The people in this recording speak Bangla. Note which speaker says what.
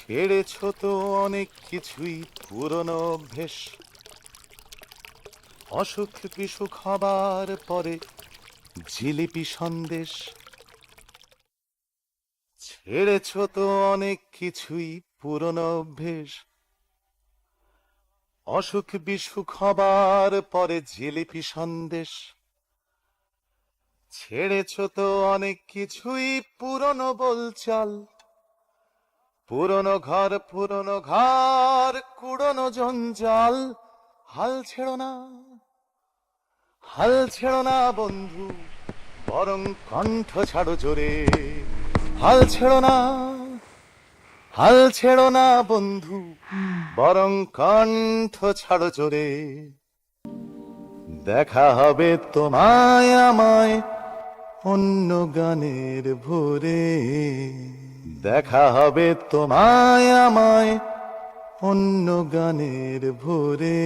Speaker 1: ছেড়েছ তো অনেক কিছুই পুরনো অভ্যেস, অসুখ বিসুখ হবার পরে জিলিপি সন্দেশ। ছেড়েছ তো অনেক কিছুই পুরনো অভ্যেস, অসুখ বিসুখ হবার পরে জিলিপি সন্দেশ। ছেড়েছ তো অনেক কিছুই পুরনো বলচাল, পুরনো ঘর কুড়নো জঞ্জাল। হাল ছেড়ো না, হাল ছেড়ো না বন্ধু, বরং কণ্ঠ ছাড়ো জোরে। হাল ছেড়ো না, হাল ছেড়ো না বন্ধু, বরং কণ্ঠ ছাড়ো জোরে। দেখা হবে তোমায় আমায় অন্য গানের ভোরে, দেখা হবে তোমায় আমায় অন্য গানের ভোরে।